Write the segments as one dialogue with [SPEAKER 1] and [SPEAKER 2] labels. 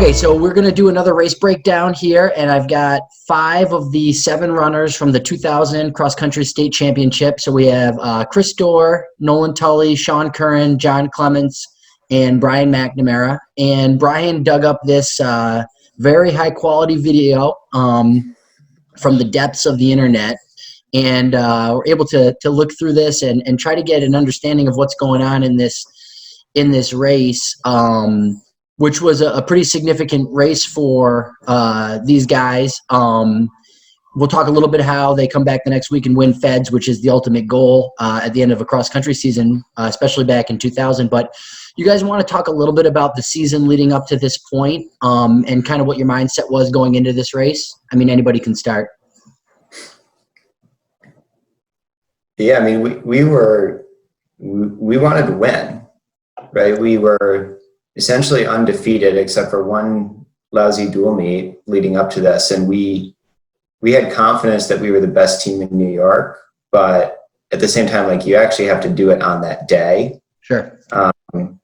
[SPEAKER 1] Okay, so we're going to do another race breakdown here, and I've got 5 of the 7 runners from the 2000 Cross Country State Championship. So we have Chris Dorr, Nolan Tully, Sean Curran, John Clements, and Brian McNamara. And Brian dug up this very high-quality video from the depths of the internet, and we're able to look through this and try to get an understanding of what's going on in this race. Which was a pretty significant race for these guys. We'll talk a little bit how they come back the next week and win Feds, which is the ultimate goal at the end of a cross-country season, especially back in 2000. But you guys want to talk a little bit about the season leading up to this point, and kind of what your mindset was going into this race? I mean, anybody can start.
[SPEAKER 2] Yeah, I mean, we wanted to win, right? We were essentially undefeated except for one lousy dual meet leading up to this. And we had confidence that we were the best team in New York, but at the same time, like, you actually have to do it on that day.
[SPEAKER 1] Sure.
[SPEAKER 2] And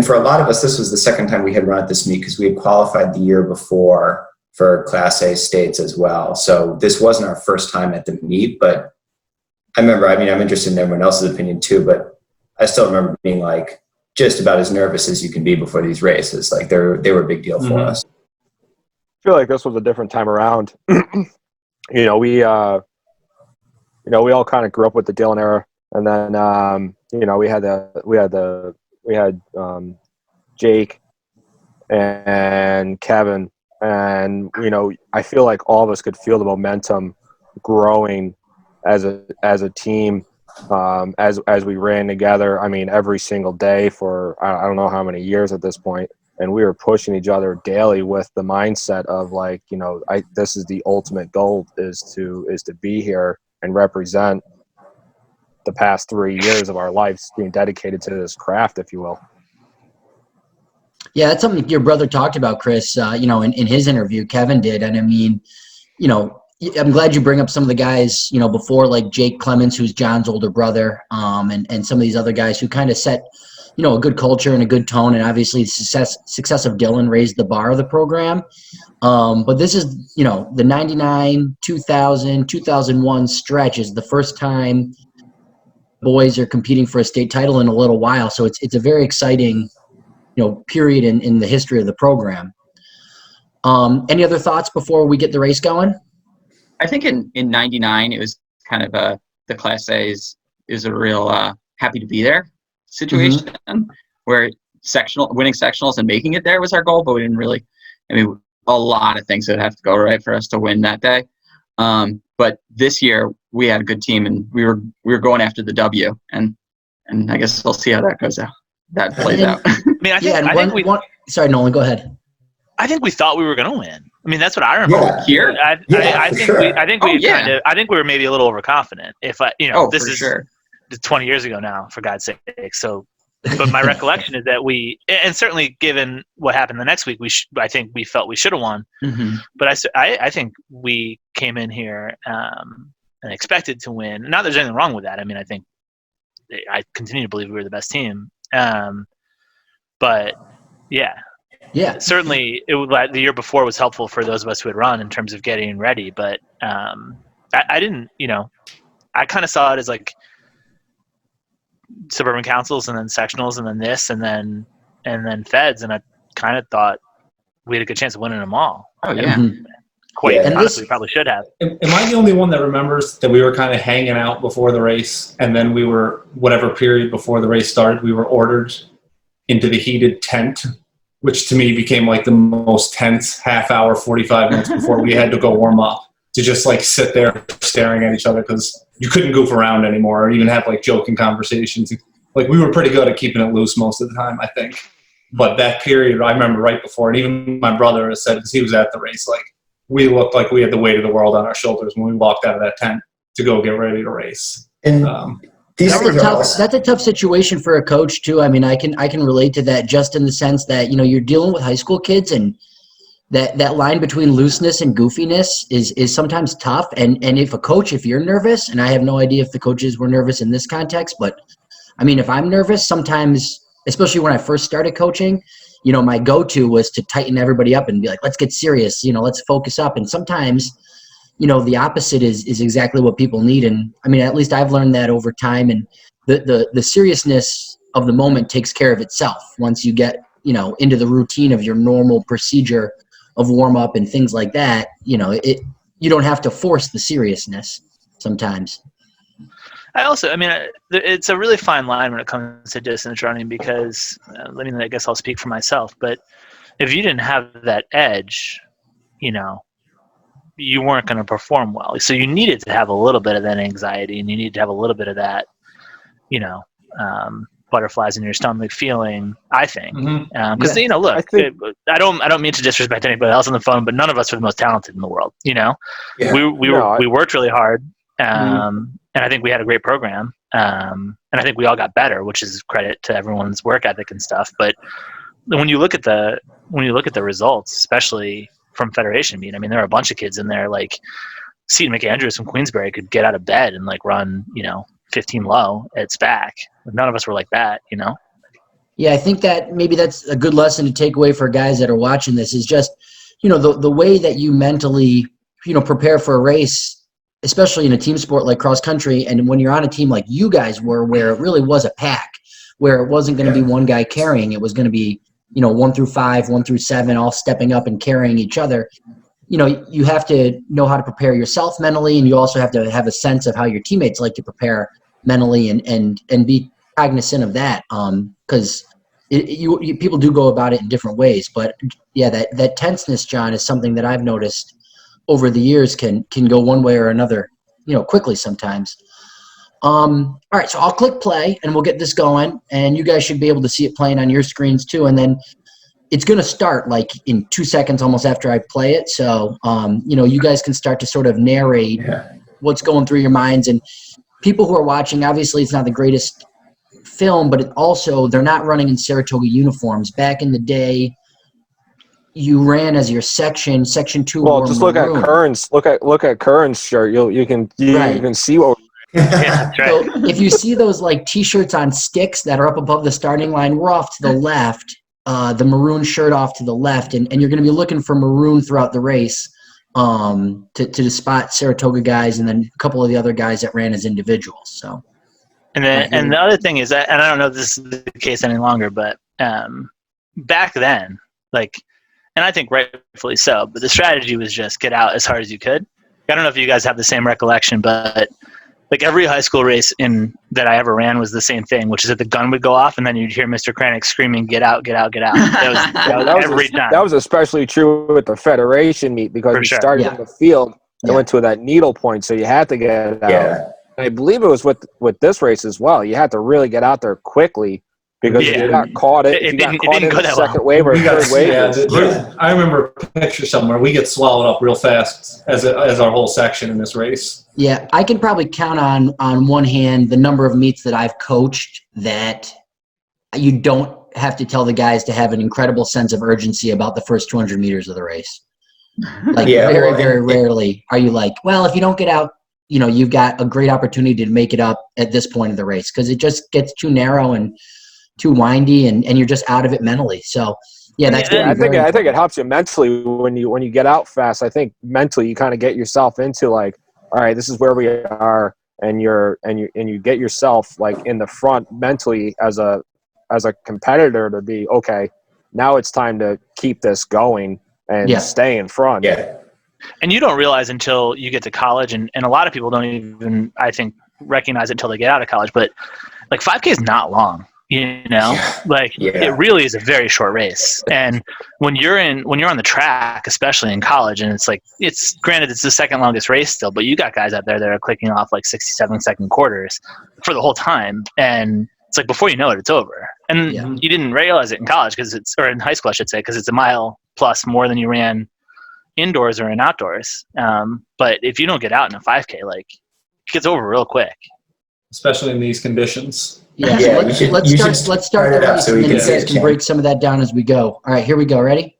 [SPEAKER 2] for a lot of us, this was the second time we had run at this meet because we had qualified the year before for Class A states as well. So this wasn't our first time at the meet, but I remember, I mean, I'm interested in everyone else's opinion too, but I still remember being like, just about as nervous as you can be before these races. Like, they were a big deal for us.
[SPEAKER 3] I feel like this was a different time around. We all kind of grew up with the Dylan era, and then we had Jake and Kevin, and I feel like all of us could feel the momentum growing as a team. As we ran together, I mean, every single day for I don't know how many years at this point, and we were pushing each other daily with the mindset of like, this is the ultimate goal is to be here and represent the past 3 years of our lives being dedicated to this craft, if you will.
[SPEAKER 1] Yeah, that's something your brother talked about, Chris. In his interview, Kevin did, and I mean, I'm glad you bring up some of the guys, before, like Jake Clements, who's John's older brother, and some of these other guys who kind of set, a good culture and a good tone. And obviously the success of Dylan raised the bar of the program. But this is, the 99, 2000, 2001 stretch is the first time boys are competing for a state title in a little while. So it's a very exciting, period in the history of the program. Any other thoughts before we get the race going?
[SPEAKER 4] I think in 99, it was kind of the Class A's is a real happy to be there situation, where winning sectionals and making it there was our goal, but we didn't really, a lot of things would have to go right for us to win that day. But this year we had a good team, and we were going after the W, and I guess we'll see how that goes out. That plays out.
[SPEAKER 1] Sorry, Nolan, go ahead.
[SPEAKER 5] I think we thought we were going to win. I mean, that's what I remember.
[SPEAKER 2] Yeah.
[SPEAKER 4] Here.
[SPEAKER 5] I think we were maybe a little overconfident. This is
[SPEAKER 4] sure.
[SPEAKER 5] 20 years ago now, for God's sake. So, but my recollection is that and certainly given what happened the next week, I think we felt we should have won.
[SPEAKER 1] Mm-hmm.
[SPEAKER 5] But I think we came in here and expected to win. Not that there's anything wrong with that. I mean, I continue to believe we were the best team. But yeah.
[SPEAKER 1] Yeah,
[SPEAKER 5] certainly the year before was helpful for those of us who had run in terms of getting ready. But I didn't, I kind of saw it as like suburban councils and then sectionals and then this and then Feds. And I kind of thought we had a good chance of winning them all.
[SPEAKER 4] Oh, yeah.
[SPEAKER 5] Honestly, we probably should have.
[SPEAKER 6] Am I the only one that remembers that we were kind of hanging out before the race, and then we were, whatever period before the race started, we were ordered into the heated tent, which to me became like the most tense half hour, 45 minutes before we had to go warm up, to just like sit there staring at each other because you couldn't goof around anymore or even have like joking conversations. Like, we were pretty good at keeping it loose most of the time, I think. But that period, I remember right before, and even my brother has said, because he was at the race, like, we looked like we had the weight of the world on our shoulders when we walked out of that tent to go get ready to race.
[SPEAKER 2] And
[SPEAKER 1] that's a tough situation for a coach too. I mean, I can relate to that, just in the sense that, you're dealing with high school kids, and that line between looseness and goofiness is sometimes tough. And if you're nervous, and I have no idea if the coaches were nervous in this context, but I mean, if I'm nervous, sometimes, especially when I first started coaching, my go-to was to tighten everybody up and be like, let's get serious, let's focus up. And sometimes, the opposite is exactly what people need. And I mean, at least I've learned that over time. And the seriousness of the moment takes care of itself once you get, into the routine of your normal procedure of warm up and things like that. You don't have to force the seriousness sometimes.
[SPEAKER 5] It's a really fine line when it comes to distance running because, I guess I'll speak for myself, but if you didn't have that edge, you weren't going to perform well. So you needed to have a little bit of that anxiety, and you need to have a little bit of that, butterflies in your stomach feeling, I think. Because, look, I don't mean to disrespect anybody else on the phone, but none of us are the most talented in the world, We worked really hard, and I think we had a great program, and I think we all got better, which is credit to everyone's work ethic and stuff. But when you look at the results, especially from Federation meet, I mean, there are a bunch of kids in there, like Seton McAndrews from Queensbury could get out of bed and run, 15 low at SPAC. None of us were like that,
[SPEAKER 1] Yeah, I think that maybe that's a good lesson to take away for guys that are watching this is just, the way that you mentally, prepare for a race, especially in a team sport like cross country. And when you're on a team like you guys were, where it really was a pack, where it wasn't going to be one guy carrying, it was going to be, 1 through 5, 1 through 7, all stepping up and carrying each other. You have to know how to prepare yourself mentally, and you also have to have a sense of how your teammates like to prepare mentally and be cognizant of that. Because people do go about it in different ways. But yeah, that tenseness, John, is something that I've noticed over the years can go one way or another, quickly sometimes. All right, so I'll click play and we'll get this going, and you guys should be able to see it playing on your screens too. And then it's going to start in 2 seconds almost after I play it. So, you guys can start to sort of narrate what's going through your minds. And people who are watching, obviously it's not the greatest film, but they're not running in Saratoga uniforms. Back in the day, you ran as your section 2.
[SPEAKER 3] Well, just look at Kern's. Look at Kern's shirt. You can see what.
[SPEAKER 5] Yeah, that's right.
[SPEAKER 1] So if you see those T-shirts on sticks that are up above the starting line, we're off to the left. The maroon shirt off to the left, and you're going to be looking for maroon throughout the race to spot Saratoga guys, and then a couple of the other guys that ran as individuals. So,
[SPEAKER 5] and the other thing is that, and I don't know if this is the case any longer, but back then, and I think rightfully so, but the strategy was just get out as hard as you could. I don't know if you guys have the same recollection, but every high school race that I ever ran was the same thing, which is that the gun would go off and then you'd hear Mr. Kranick screaming, "Get out, get out, get out."
[SPEAKER 3] That was especially true with the Federation meet because you started in the field and went to that needle point, so you had to get out. Yeah. And I believe it was with this race as well. You had to really get out there quickly because if you got caught in the second wave or third wave.
[SPEAKER 6] I remember a picture somewhere. We get swallowed up real fast as our whole section in this race.
[SPEAKER 1] Yeah, I can probably count on one hand the number of meets that I've coached that you don't have to tell the guys to have an incredible sense of urgency about the first 200 meters of the race. Very rarely are you well, if you don't get out, you've got a great opportunity to make it up at this point of the race because it just gets too narrow and too windy and you're just out of it mentally. So yeah, that's good.
[SPEAKER 3] I think it helps you mentally when you get out fast. I think mentally you kind of get yourself into all right, this is where we are, and you get yourself in the front mentally as a competitor to be okay. Now it's time to keep this going and stay in front.
[SPEAKER 2] Yeah.
[SPEAKER 5] And you don't realize until you get to college, and a lot of people don't even, I think, recognize it until they get out of college. But 5K is not long. It really is a very short race. And when you're on the track, especially in college, and it's granted it's the second longest race still, but you got guys out there that are clicking off 67-second quarters for the whole time. And it's before you know it, it's over. And you didn't realize it in college or in high school, I should say, because it's a mile plus more than you ran indoors or in outdoors. But if you don't get out in a 5K, it gets over real quick.
[SPEAKER 6] Especially in these conditions.
[SPEAKER 1] Let's start the race, and then you guys can break some of that down as we go. All right, here we go. Ready?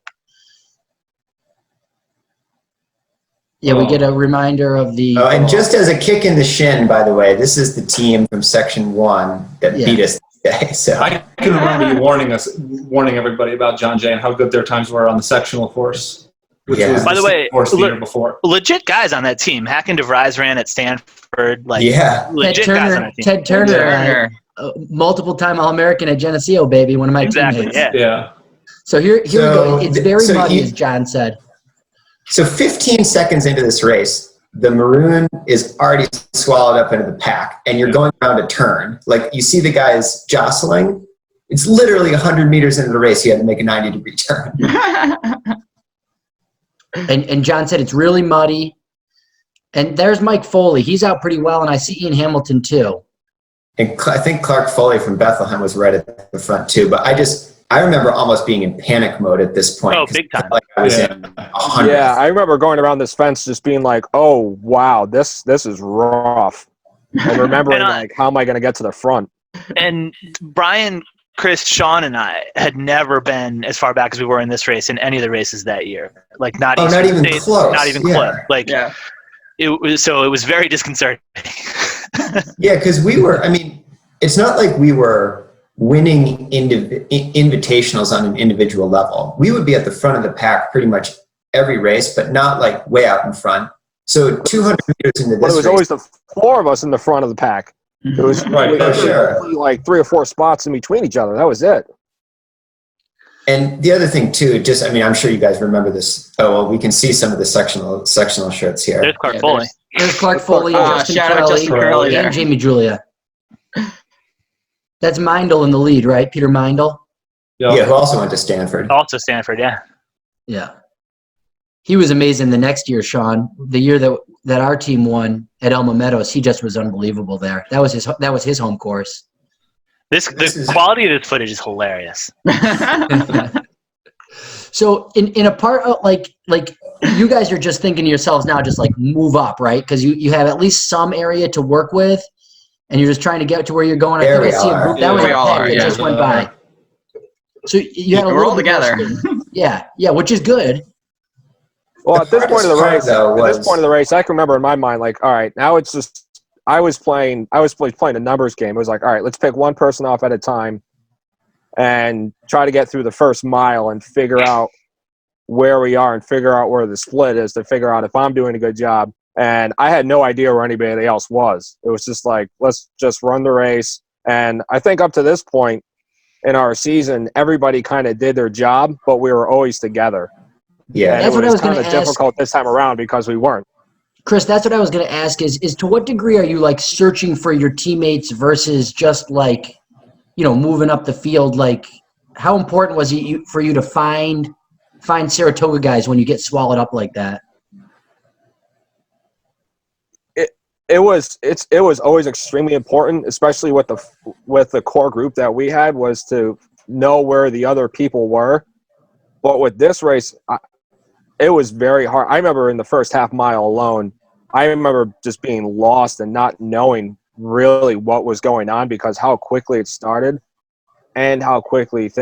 [SPEAKER 1] Yeah, we get a reminder of the...
[SPEAKER 2] and just as a kick in the shin, by the way, this is the team from Section 1 that beat us day. So
[SPEAKER 6] I can remember you warning everybody about John Jay and how good their times were on the sectional course. Which was
[SPEAKER 5] By the way,
[SPEAKER 6] course the year before.
[SPEAKER 5] Legit guys on that team. Hack and DeVries ran at Stanford. Legit
[SPEAKER 1] Ted
[SPEAKER 5] guys on that team.
[SPEAKER 1] Ted Turner, multiple-time All-American at Geneseo, baby, one of my teammates.
[SPEAKER 5] Yeah.
[SPEAKER 1] So here we go. It's very muddy, as John said.
[SPEAKER 2] So 15 seconds into this race, the maroon is already swallowed up into the pack, and you're going around a turn. Like, you see the guys jostling. It's literally 100 meters into the race. You had to make a 90-degree turn.
[SPEAKER 1] And John said it's really muddy. And there's Mike Foley. He's out pretty well, and I see Ian Hamilton too.
[SPEAKER 2] And I think Clark Foley from Bethlehem was right at the front too. But I remember almost being in panic mode at this point.
[SPEAKER 5] Oh, big time.
[SPEAKER 2] Like I was in 100.
[SPEAKER 3] Yeah, I remember going around this fence just being like, oh, wow, this is rough. And remembering, like, how am I going to get to the front?
[SPEAKER 5] And Brian, Chris, Sean, and I had never been as far back as we were in this race in any of the races that year. Like, not even close. Not even close. Like, it was very disconcerting.
[SPEAKER 2] Yeah, because it's not like we were winning invitationals on an individual level. We would be at the front of the pack pretty much every race, but not like way out in front. So 200 meters into this
[SPEAKER 3] it was always the four of us in the front of the pack. It was like 3 or 4 spots in between each other. That was it.
[SPEAKER 2] And the other thing too, I'm sure you guys remember this. Oh, well, we can see some of the sectional shirts here.
[SPEAKER 5] There's Clark Foley.
[SPEAKER 1] There's Clark Foley,
[SPEAKER 4] shout out Justin Curley
[SPEAKER 1] and Jamie Julia. That's Meindl in the lead, right? Peter Meindl.
[SPEAKER 2] Yeah, who also went to Stanford.
[SPEAKER 5] Also Stanford, yeah.
[SPEAKER 1] Yeah. He was amazing the next year, Sean. The year that our team won at Elma Meadows, he just was unbelievable there. That was his home course.
[SPEAKER 5] The quality of this footage is hilarious.
[SPEAKER 1] So in a part of, like you guys are just thinking to yourselves now, just like move up, right? Because you have at least some area to work with, and you're just trying to get to where you're going. I think I see a group that was our pack that just went by. So you had a little
[SPEAKER 4] together.
[SPEAKER 1] Yeah, which is good.
[SPEAKER 3] Well, at this point of the race, I can remember in my mind, like, all right, now it's just I was playing a numbers game. It was like, all right, let's pick one person off at a time and try to get through the first mile and figure out where we are and figure out where the split is to figure out if I'm doing a good job. And I had no idea where anybody else was. It was just like, let's just run the race. And I think up to this point in our season, everybody kind of did their job, but we were always together.
[SPEAKER 2] Yeah,
[SPEAKER 1] that's what I was going to ask.
[SPEAKER 3] Kind of difficult this time around because we weren't.
[SPEAKER 1] Chris, that's what I was going to ask is to what degree are you like searching for your teammates versus just like, moving up the field? Like, how important was it for you to find Saratoga guys when you get swallowed up like that?
[SPEAKER 3] It was always extremely important, especially with the core group that we had, was to know where the other people were. But with this race, it was very hard. I remember in the first half mile alone, I remember just being lost and not knowing really what was going on because how quickly it started and how quickly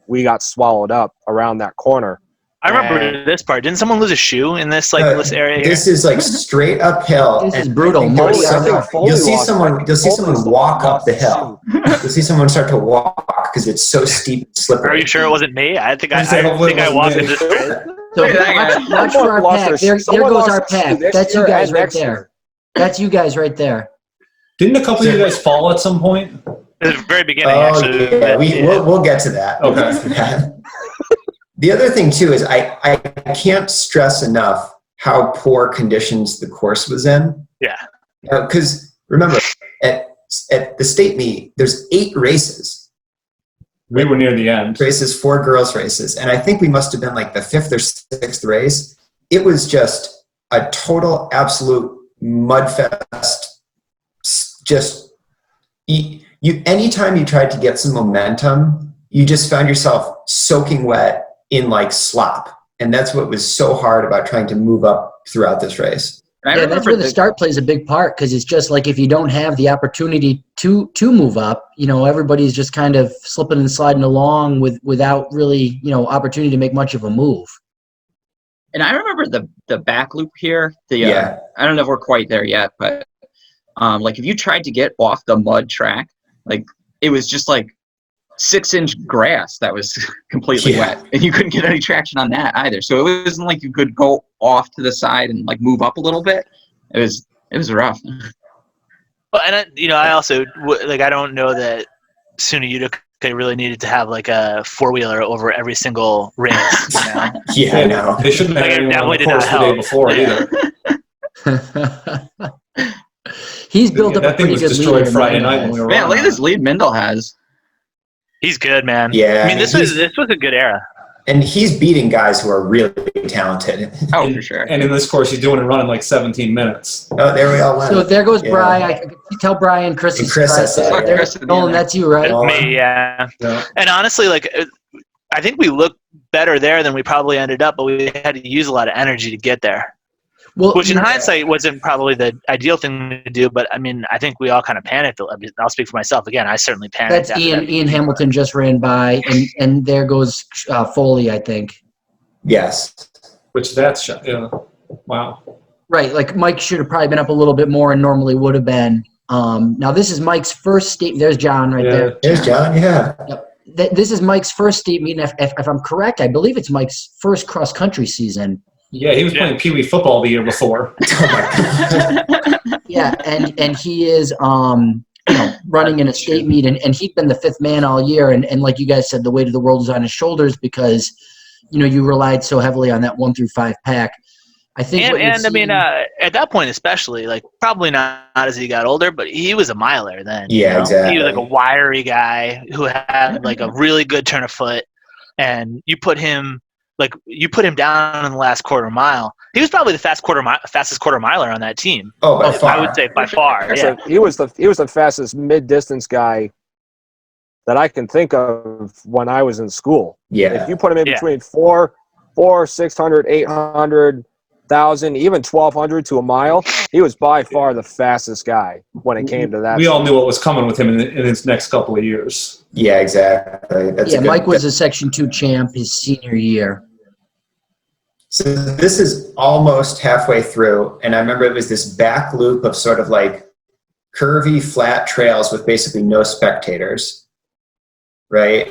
[SPEAKER 3] we got swallowed up around that corner.
[SPEAKER 5] I remember this part. Didn't someone lose a shoe in this this area?
[SPEAKER 2] This is like straight uphill.
[SPEAKER 1] This is brutal.
[SPEAKER 2] You'll see someone walk up the hill. You'll see someone start to walk because it's so steep and slippery.
[SPEAKER 5] Are you sure it wasn't me? I think I walked in this.
[SPEAKER 1] So watch for our pack. There goes our pack. That's you guys right there. That's you guys right there.
[SPEAKER 6] Didn't a couple of you guys fall at some point?
[SPEAKER 5] At the very beginning, actually.
[SPEAKER 2] Yeah, we'll get to that.
[SPEAKER 6] Okay.
[SPEAKER 2] The other thing, too, is I can't stress enough how poor conditions the course was in.
[SPEAKER 5] Yeah.
[SPEAKER 2] Because, remember, at the state meet, there's 8 races.
[SPEAKER 6] We were near the end.
[SPEAKER 2] 4 girls' races. And I think we must have been like the 5th or 6th race. It was just a total, absolute mudfest. Just, anytime you tried to get some momentum, you just found yourself soaking wet in like slop. And that's what was so hard about trying to move up throughout this race.
[SPEAKER 1] Yeah, that's where the start plays a big part, because it's just like if you don't have the opportunity to move up, everybody's just kind of slipping and sliding along without really, opportunity to make much of a move.
[SPEAKER 4] And I remember the back loop here. I don't know if we're quite there yet, but like if you tried to get off the mud track, like it was just like 6-inch grass that was completely wet, and you couldn't get any traction on that either. So it wasn't like you could go off to the side and like move up a little bit. It was rough.
[SPEAKER 5] Well, and I also like, I don't know that SUNY Utica really needed to have like a 4-wheeler over every single race.
[SPEAKER 2] Yeah, I know.
[SPEAKER 6] They shouldn't have anyone on the course the day before either.
[SPEAKER 1] He's built up a pretty good
[SPEAKER 6] destroyed
[SPEAKER 1] lead.
[SPEAKER 6] Friday night when we were
[SPEAKER 4] Man, look at this lead Mindel has.
[SPEAKER 5] He's good, man.
[SPEAKER 2] Yeah,
[SPEAKER 5] I mean, this was a good era.
[SPEAKER 2] And he's beating guys who are really talented.
[SPEAKER 4] Oh, for sure.
[SPEAKER 6] And in this course, he's doing it running like 17 minutes.
[SPEAKER 2] Oh, there we all went.
[SPEAKER 1] So there goes Brian. I can tell Brian, Chris is
[SPEAKER 2] Chris has
[SPEAKER 1] right there. Nolan, that's you, right?
[SPEAKER 5] Me, yeah. And honestly, like, I think we looked better there than we probably ended up, but we had to use a lot of energy to get there.
[SPEAKER 1] Well,
[SPEAKER 5] which in hindsight wasn't probably the ideal thing to do, but I mean, I think we all kind of panicked. I'll speak for myself again. I certainly panicked.
[SPEAKER 1] That's Ian Hamilton just ran by, and there goes Foley, I think.
[SPEAKER 2] Yes.
[SPEAKER 6] Which that's wow.
[SPEAKER 1] Right, like Mike should have probably been up a little bit more and normally would have been. Now this is Mike's first state. There's John right there.
[SPEAKER 2] There's John. Yeah.
[SPEAKER 1] Yep. This is Mike's first state meeting. If I'm correct, I believe it's Mike's first cross country season.
[SPEAKER 6] Yeah, he was playing Pee Wee football the year before.
[SPEAKER 1] Yeah, and he is running in a state meet, and he'd been the 5th man all year, and like you guys said, the weight of the world was on his shoulders because you relied so heavily on that 1 through 5 pack. I think,
[SPEAKER 5] I mean, at that point especially, like probably not as he got older, but he was a miler then.
[SPEAKER 2] Yeah, exactly.
[SPEAKER 5] He was like a wiry guy who had like a really good turn of foot, and you put him down in the last quarter mile. He was probably the fastest quarter miler on that team.
[SPEAKER 2] Oh, by far.
[SPEAKER 5] I would say by far. Yeah.
[SPEAKER 3] He was the fastest mid-distance guy that I can think of when I was in school.
[SPEAKER 2] Yeah.
[SPEAKER 3] If you put him in between 400, 600, 800, 1,000, even 1,200 to a mile, he was by far the fastest guy when it came to that.
[SPEAKER 6] We all knew what was coming with him in his next couple of years.
[SPEAKER 2] Yeah, exactly.
[SPEAKER 1] Mike was a Section 2 champ his senior year.
[SPEAKER 2] So this is almost halfway through, and I remember it was this back loop of sort of like curvy, flat trails with basically no spectators, right?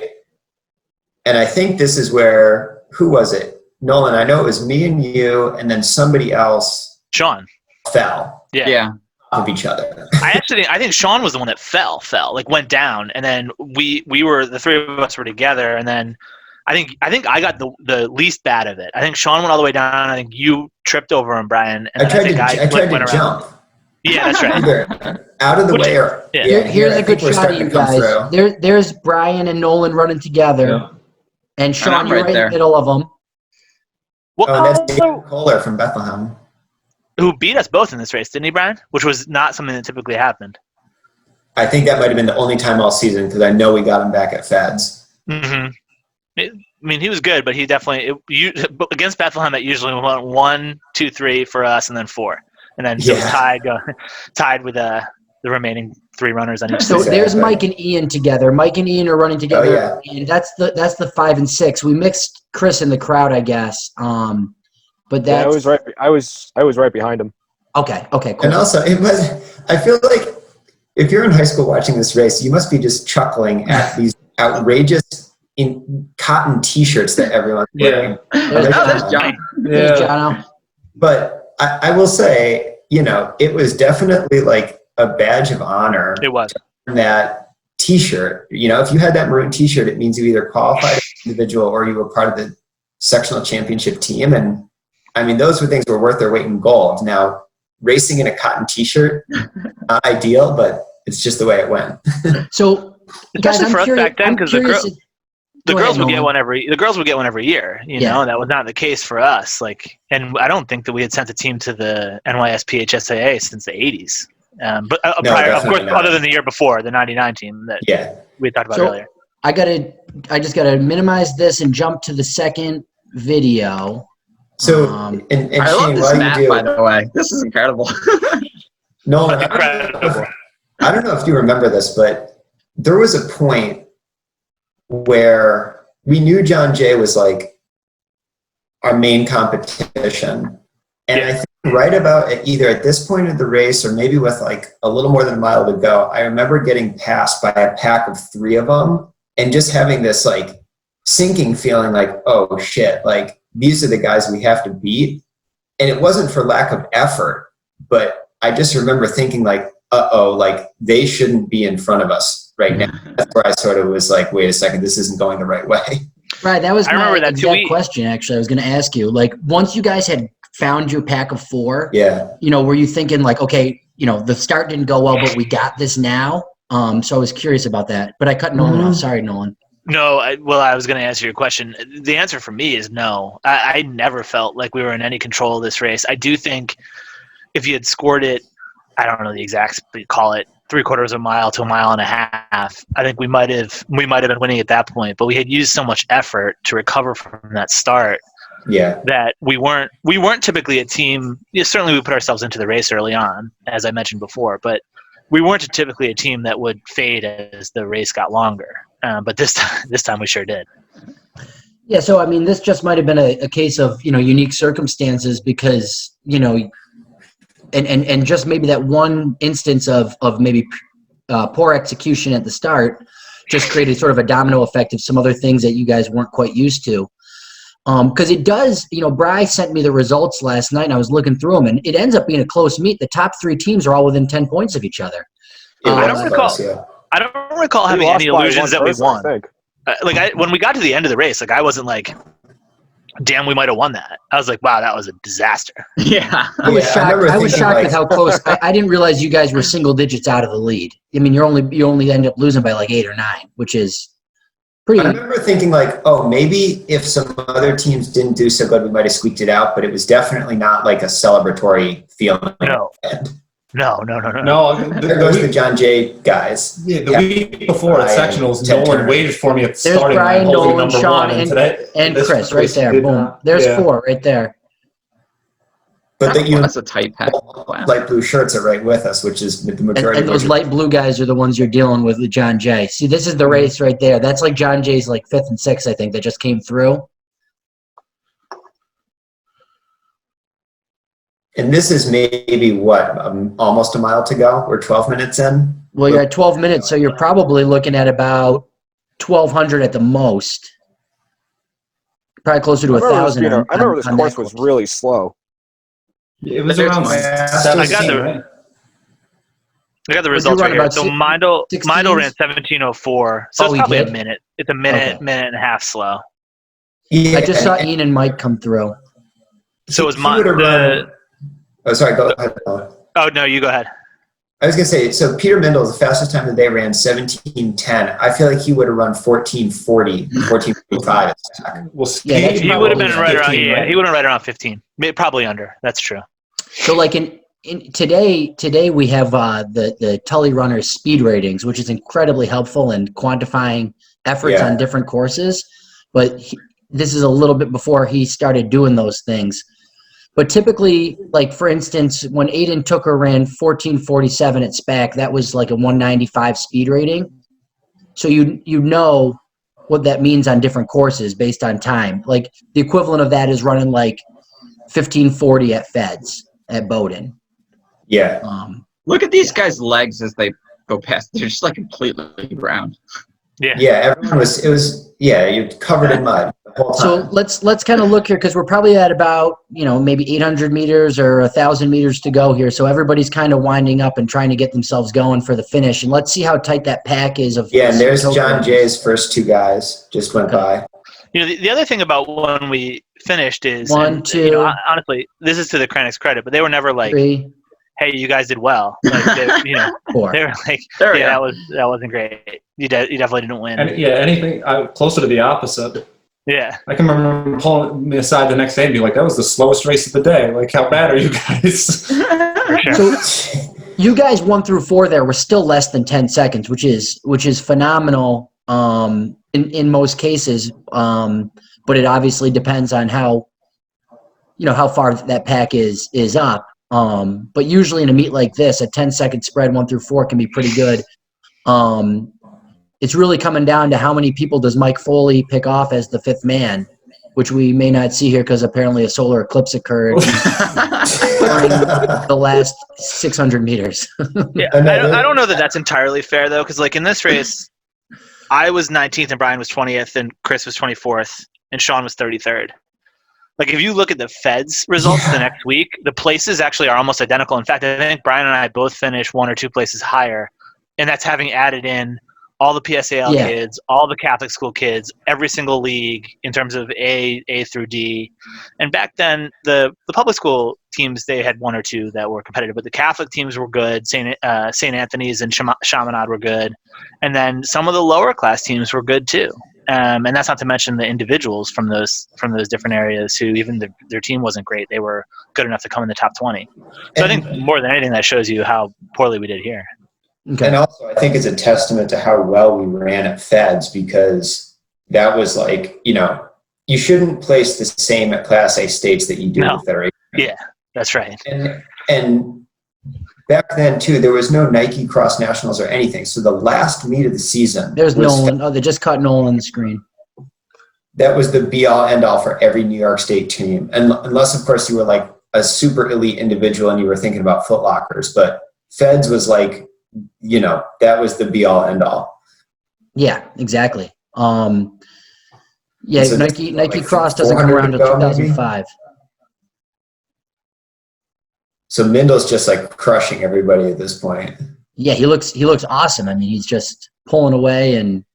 [SPEAKER 2] And I think this is where, who was it? Nolan, I know it was me and you, and then somebody else.
[SPEAKER 5] Sean.
[SPEAKER 2] Fell.
[SPEAKER 5] Yeah.
[SPEAKER 2] Of each other.
[SPEAKER 5] I think Sean was the one that fell, like went down, and then we were, the 3 of us were together, and then I think I got the least bad of it. I think Sean went all the way down. I think you tripped over him, Brian. And
[SPEAKER 2] I tried to jump.
[SPEAKER 5] Yeah, that's right.
[SPEAKER 2] Either out of the way or
[SPEAKER 1] here's a good shot of you guys. There's Brian and Nolan running together, and Sean, you're right in the middle of them.
[SPEAKER 5] Well,
[SPEAKER 2] that's David Kohler from Bethlehem,
[SPEAKER 5] who beat us both in this race, didn't he, Brian? Which was not something that typically happened.
[SPEAKER 2] I think that might have been the only time all season because I know we got him back at Feds.
[SPEAKER 5] Mm-hmm. I mean, he was good, but he definitely against Bethlehem. It usually went 1, 2, 3 for us, and then 4, and then it was tied with the remaining 3 runners on each.
[SPEAKER 1] So there's Mike and Ian together. Mike and Ian are running together, and that's the 5 and 6. We mixed Chris in the crowd, I guess. But that's
[SPEAKER 3] I was right behind him.
[SPEAKER 1] Okay, cool.
[SPEAKER 2] And also, I feel like if you're in high school watching this race, you must be just chuckling at these outrageous in cotton T-shirts that everyone's wearing.
[SPEAKER 4] There's John.
[SPEAKER 1] There's John.
[SPEAKER 2] But I will say, it was definitely like a badge of honor.
[SPEAKER 5] It was.
[SPEAKER 2] That T-shirt. If you had that maroon T-shirt, it means you either qualified as an individual or you were part of the sectional championship team. And I mean, those were things that were worth their weight in gold. Now, racing in a cotton T-shirt, not ideal, but it's just the way it went.
[SPEAKER 1] So, guys,
[SPEAKER 5] especially for us back then, because the girls would get one every year. And that was not the case for us. And I don't think that we had sent a team to the NYSPHSAA since the 80s. But prior, of course, other than the year before, the '99 team that we talked about earlier.
[SPEAKER 1] I just gotta minimize this and jump to the second video.
[SPEAKER 2] So, and
[SPEAKER 4] I love this map, by the way. This is incredible.
[SPEAKER 2] No,
[SPEAKER 5] incredible.
[SPEAKER 2] I don't know if you remember this, but there was a point where we knew John Jay was like our main competition, And I think right about either at this point of the race or maybe with like a little more than a mile to go, I remember getting passed by a pack of 3 of them and just having this like sinking feeling like, oh shit, like these are the guys we have to beat. And it wasn't for lack of effort, but I just remember thinking like, uh-oh, like they shouldn't be in front of us right now. That's where I sort of was like, wait a second, this isn't going the right way.
[SPEAKER 1] Right, that was my
[SPEAKER 5] that
[SPEAKER 1] exact question, actually. I was going to ask you, like, once you guys had found your pack of 4, were you thinking like, okay, the start didn't go well, but we got this now? So I was curious about that, but I cut Nolan off. Sorry, Nolan.
[SPEAKER 5] No, I was going to answer your question. The answer for me is no. I never felt like we were in any control of this race. I do think if you had scored it, I don't know the exact, but call it 3/4 of a mile to a mile and a half, I think we might have been winning at that point. But we had used so much effort to recover from that start. Yeah. That we weren't typically a team. Certainly, we put ourselves into the race early on, as I mentioned before, but we weren't typically a team that would fade as the race got longer. But this time we sure did.
[SPEAKER 1] Yeah. So I mean, this just might have been a case of unique circumstances because and just maybe that one instance of maybe poor execution at the start just created sort of a domino effect of some other things that you guys weren't quite used to. Because it does, Bry sent me the results last night and I was looking through them and it ends up being a close meet. The top 3 teams are all within 10 points of each other.
[SPEAKER 5] I don't recall having any illusions that we won. When we got to the end of the race, I wasn't like, damn, we might have won that. I was like, wow, that was a disaster.
[SPEAKER 1] Yeah. I was shocked at how close. I didn't realize you guys were single digits out of the lead. I mean, you only end up losing by like 8 or 9, which is pretty.
[SPEAKER 2] I remember thinking like, oh, maybe if some other teams didn't do so good, we might have squeaked it out, but it was definitely not like a celebratory feeling.
[SPEAKER 5] No.
[SPEAKER 2] There goes the John Jay guys.
[SPEAKER 6] Yeah, the week before at sectionals, Nolan waited for me at the
[SPEAKER 1] There's
[SPEAKER 6] starting
[SPEAKER 1] Brian,
[SPEAKER 6] line,
[SPEAKER 1] Nolan,
[SPEAKER 6] number
[SPEAKER 1] Sean,
[SPEAKER 6] 1,
[SPEAKER 1] and Chris right there. Boom. There's 4 right there.
[SPEAKER 2] But
[SPEAKER 4] that's a tight pack.
[SPEAKER 2] Light blue shirts are right with us, which is the majority.
[SPEAKER 1] And those light blue guys are the ones you're dealing with John Jay. See, this is the race right there. That's like John Jay's like 5th and 6th, I think, that just came through.
[SPEAKER 2] And this is maybe what, almost a mile to go? We're 12 minutes in?
[SPEAKER 1] Well, you're at 12 minutes, so you're probably looking at about 1,200 at the most. Probably closer to 1,000.
[SPEAKER 3] I remember this course was really slow.
[SPEAKER 6] It was around 17, right?
[SPEAKER 5] I got the results right here. So Mindel ran 17:04. So it's probably a minute. It's a minute and a half slow.
[SPEAKER 1] Yeah, I just saw Ian and Mike come through.
[SPEAKER 5] So it was
[SPEAKER 2] Oh, sorry, go ahead.
[SPEAKER 5] Oh, no, you go ahead.
[SPEAKER 2] I was going to say, so Peter Mindel, the fastest time that they ran, 17:10. I feel like he would have run 14:40, 14:45.
[SPEAKER 6] Well,
[SPEAKER 5] he would have been right around. Yeah, he would have been right around 15, probably under. That's true.
[SPEAKER 1] So, like today we have the Tully Runners speed ratings, which is incredibly helpful in quantifying efforts on different courses. But this is a little bit before he started doing those things. But typically, like for instance, when Aiden Tooker ran 14:47 at SPAC, that was like a 195 speed rating. So you know what that means on different courses based on time. Like the equivalent of that is running like 15:40 at Feds at Bowdoin.
[SPEAKER 2] Yeah.
[SPEAKER 4] Look at these guys' legs as they go past. They're just like completely round.
[SPEAKER 2] Yeah, everyone you're covered in mud the whole time.
[SPEAKER 1] So let's kind of look here because we're probably at about, maybe 800 meters or 1,000 meters to go here. So everybody's kind of winding up and trying to get themselves going for the finish. And let's see how tight that pack is.
[SPEAKER 2] And there's John Jay's first 2 guys just went by.
[SPEAKER 5] The other thing about when we finished is,
[SPEAKER 1] 1, 2.
[SPEAKER 5] Honestly, this is to the Krennic's credit, but they were never like,
[SPEAKER 1] 3.
[SPEAKER 5] Hey, you guys did well. Like,
[SPEAKER 1] 4.
[SPEAKER 5] They were like, that wasn't great. You definitely didn't win.
[SPEAKER 6] And anything closer to the opposite.
[SPEAKER 5] Yeah.
[SPEAKER 6] I can remember pulling me aside the next day and be like, that was the slowest race of the day. Like, how bad are you guys?
[SPEAKER 5] For sure.
[SPEAKER 1] So you guys 1 through 4 there were still less than 10 seconds, which is phenomenal in most cases. But it obviously depends on how far that pack is up. But usually in a meet like this, a 10-second spread 1 through 4 can be pretty good. It's really coming down to how many people does Mike Foley pick off as the 5th man. which we may not see here because apparently a solar eclipse occurred during the last 600 meters.
[SPEAKER 5] Yeah, I don't know that that's entirely fair though, because like in this race, I was 19th and Brian was 20th and Chris was 24th and Sean was 33rd. Like if you look at the Feds results the next week, the places actually are almost identical. In fact, I think Brian and I both finished 1 or 2 places higher, and that's having added in all the PSAL kids, all the Catholic school kids, every single league in terms of A through D. And back then, the public school teams, they had 1 or 2 that were competitive, but the Catholic teams were good. St. Anthony's and Chaminade were good. And then some of the lower class teams were good too. And that's not to mention the individuals from those different areas who even their team wasn't great. They were good enough to come in the top 20. So I think more than anything, that shows you how poorly we did here.
[SPEAKER 2] Okay. And also, I think it's a testament to how well we ran at Feds, because that was like, you shouldn't place the same at Class A states that you do with Federation.
[SPEAKER 5] Yeah, that's right.
[SPEAKER 2] And back then, too, there was no Nike Cross Nationals or anything. So the last meet of the season.
[SPEAKER 1] There's Nolan. Oh, they just cut Nolan on the screen.
[SPEAKER 2] That was the be-all, end-all for every New York State team. And unless, of course, you were like a super elite individual and you were thinking about Foot Lockers. But Feds was like, that was the be-all, end-all.
[SPEAKER 1] Yeah, exactly. So Nike Cross doesn't come around until 2005.
[SPEAKER 2] So Mindle's just like crushing everybody at this point.
[SPEAKER 1] Yeah, he looks awesome. I mean, he's just pulling away and.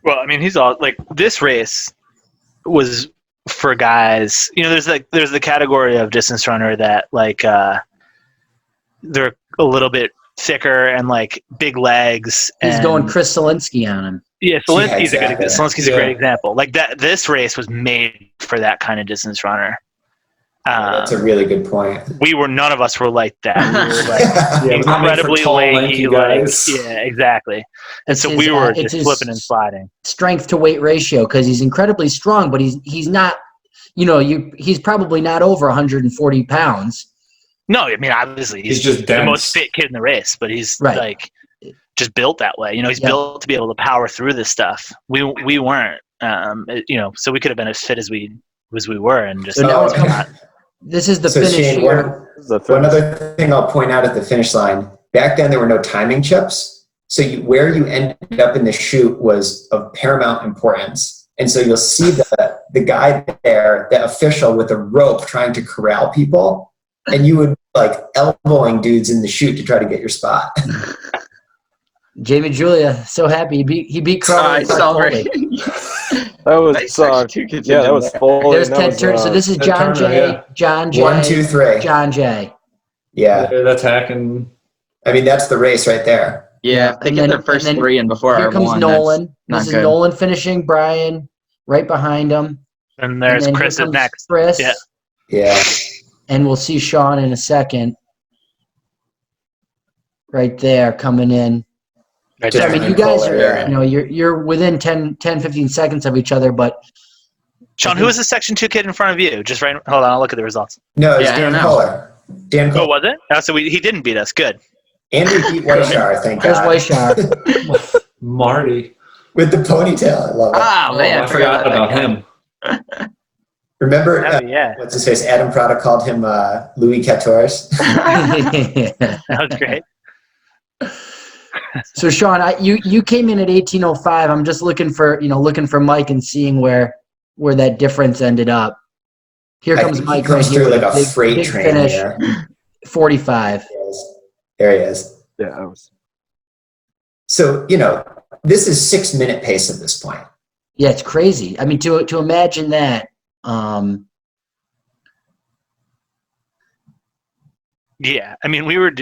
[SPEAKER 5] Well, I mean, he's all like, this race was for guys. There's the category of distance runner that like they're a little bit thicker and like big legs.
[SPEAKER 1] He's going Chris Solinsky on him.
[SPEAKER 5] Yeah, Solinsky's a great example. Like that, this race was made for that kind of distance runner.
[SPEAKER 2] That's a really good point.
[SPEAKER 5] None of us were like that. We were like incredibly lanky, exactly. And so we were just flipping and sliding.
[SPEAKER 1] Strength to weight ratio, because he's incredibly strong, but he's not. He's probably not over 140 pounds.
[SPEAKER 5] No, I mean obviously he's just the most fit kid in the race, but he's like just built that way. He's built to be able to power through this stuff. We weren't. So we could have been as fit as we were, and just.
[SPEAKER 1] So this is the finish
[SPEAKER 2] Shane,
[SPEAKER 1] here.
[SPEAKER 2] One other thing I'll point out at the finish line. Back then, there were no timing chips. So where you ended up in the chute was of paramount importance. And so you'll see the guy there, the official with a rope trying to corral people. And you would like elbowing dudes in the chute to try to get your spot.
[SPEAKER 1] Jamie Julia, so happy. He beat Crowder.
[SPEAKER 3] That was that was full.
[SPEAKER 1] There's Ted Turner. So this is John Jay.
[SPEAKER 6] Yeah.
[SPEAKER 1] John Jay.
[SPEAKER 2] 1, 2, 3.
[SPEAKER 1] John Jay.
[SPEAKER 2] Yeah.
[SPEAKER 6] That's hacking.
[SPEAKER 2] I mean, that's the race right there.
[SPEAKER 4] Yeah, they get their first 3 in before
[SPEAKER 1] here
[SPEAKER 4] our
[SPEAKER 1] comes
[SPEAKER 4] one.
[SPEAKER 1] Nolan. This is Nolan finishing. Brian right behind him.
[SPEAKER 5] And there's Chris is next.
[SPEAKER 1] Chris.
[SPEAKER 2] Yeah.
[SPEAKER 1] And we'll see Sean in a second. Right there, coming in.
[SPEAKER 5] Right
[SPEAKER 1] I mean, you guys are, you're within 10, 15 seconds of each other, but.
[SPEAKER 5] Sean, who was the Section 2 kid in front of you? Just right. Hold on, I'll look at the results.
[SPEAKER 2] No, it's Dan Kohler. Dan Kohler.
[SPEAKER 5] Oh, was it? Oh, so he didn't beat us. Good.
[SPEAKER 2] And we beat Weishar, thank
[SPEAKER 1] There's
[SPEAKER 2] God.
[SPEAKER 1] Weishar.
[SPEAKER 6] Marty.
[SPEAKER 2] With the ponytail. I love it.
[SPEAKER 4] Oh, man.
[SPEAKER 6] I forgot about him.
[SPEAKER 2] Remember,
[SPEAKER 5] yeah.
[SPEAKER 2] what's his face? Adam Prada called him Louis XIV.
[SPEAKER 5] That was great.
[SPEAKER 1] So Sean, you came in at 18:05. I'm just looking for Mike and seeing where that difference ended up. Here comes Mike right here.
[SPEAKER 2] Like a freight train
[SPEAKER 1] finish,
[SPEAKER 2] there.
[SPEAKER 1] 45.
[SPEAKER 2] There he is.
[SPEAKER 3] Yeah, I was.
[SPEAKER 2] So this is 6-minute pace at this point.
[SPEAKER 1] Yeah, it's crazy. I mean, to imagine that.
[SPEAKER 5] Yeah, I mean, we were